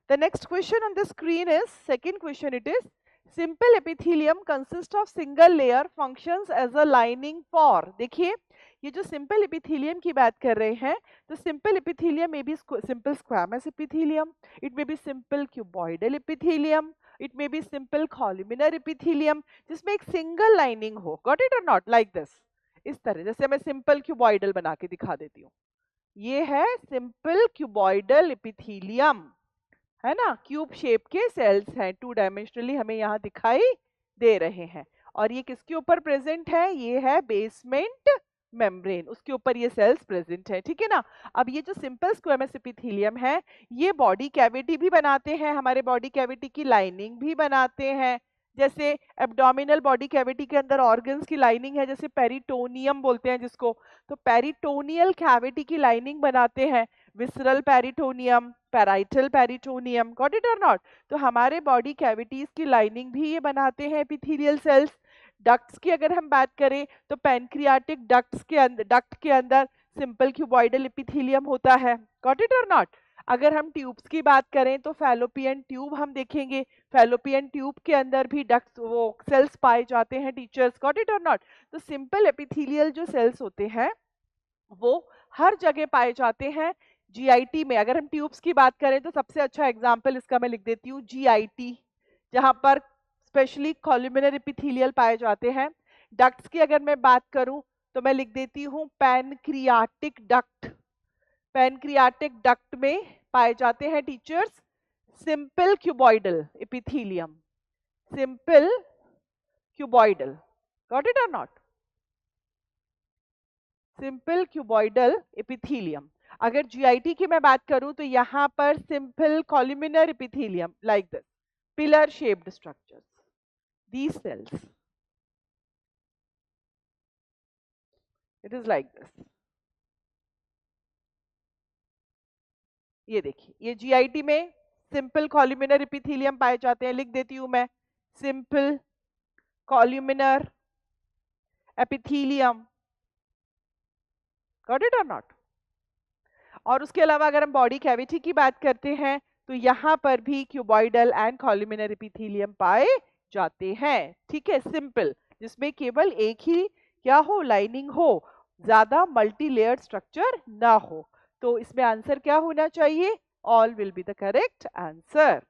The next question on the screen is, second question it is, simple epithelium consists of single layer, functions as a lining for. देखिए ये जो simple epithelium की बात कर रहे हैं, तो सिंपल एपिथेलियम में भी simple squamous epithelium, it may be simple cuboidal epithelium, it may be simple columnar epithelium, जिसमें एक सिंगल लाइनिंग हो. गॉट इट और नॉट? लाइक दिस, इस तरह. जैसे मैं सिंपल क्यूबॉइडल बना के दिखा देती हूँ. ये है सिंपल क्यूबॉइडल एपिथेलियम, है ना. क्यूब शेप के सेल्स हैं, 2 डायमेंशनली हमें यहाँ दिखाई दे रहे हैं. और ये किसके ऊपर प्रेजेंट है? ये है बेसमेंट मेम्ब्रेन, उसके ऊपर ये सेल्स प्रेजेंट है. ठीक है ना. अब ये जो सिंपल स्क्वेमस एपिथेलियम है, ये बॉडी कैविटी भी बनाते हैं, हमारे बॉडी कैविटी की लाइनिंग भी बनाते हैं. जैसे एब्डोमिनल बॉडी कैविटी के अंदर ऑर्गन्स की लाइनिंग है, जैसे पेरिटोनियम बोलते हैं जिसको, तो पेरिटोनियल कैविटी की लाइनिंग बनाते हैं. Visceral peritoneum, parietal peritoneum. Got it और नॉट? तो हमारे बॉडी कैविटीज की लाइनिंग भी ये बनाते हैं एपिथेलियल सेल्स. डक्ट्स की अगर हम बात करें तो पैनक्रियाटिक डक्ट के अंदर सिंपल क्यूबॉइडल एपिथेलियम होता है. गॉट इट और नॉट? अगर हम ट्यूब्स की बात करें तो फैलोपियन ट्यूब हम देखेंगे, फैलोपियन ट्यूब के अंदर भी डक्ट्स वो सेल्स पाए जाते हैं टीचर्स. गॉट इट और नॉट? तो सिंपल एपिथेलियल जो सेल्स होते हैं वो हर जगह पाए जाते हैं. जीआईटी में अगर हम ट्यूब्स की बात करें तो सबसे अच्छा एग्जांपल इसका मैं लिख देती हूँ, जीआईटी, जहां पर स्पेशली कॉलुमिनर एपिथेलियल पाए जाते हैं. डक्ट्स की अगर मैं बात करूं तो मैं लिख देती हूँ पैनक्रियाटिक डक्ट. पैनक्रियाटिक डक्ट में पाए जाते हैं teachers simple cuboidal epithelium. Simple cuboidal. Got it और नॉट? Simple cuboidal epithelium. अगर जीआईटी की मैं बात करूं तो यहां पर simple columnar epithelium, like this, pillar shaped structures, these cells, it is like this. ये देखिए, ये जीआईटी में सिंपल कॉलुमिनर एपिथेलियम पाए जाते हैं. लिख देती हूं मैं, simple columnar epithelium. Got it और नॉट? और उसके अलावा अगर हम बॉडी कैविटी की बात करते हैं तो यहां पर भी क्यूबॉइडल एंड कॉलुमिनर एपिथेलियम पाए जाते हैं. ठीक है, सिंपल, जिसमें केवल एक ही क्या हो, लाइनिंग हो, ज्यादा मल्टी लेयर्ड स्ट्रक्चर ना हो. तो इसमें आंसर क्या होना चाहिए? All will be the correct answer.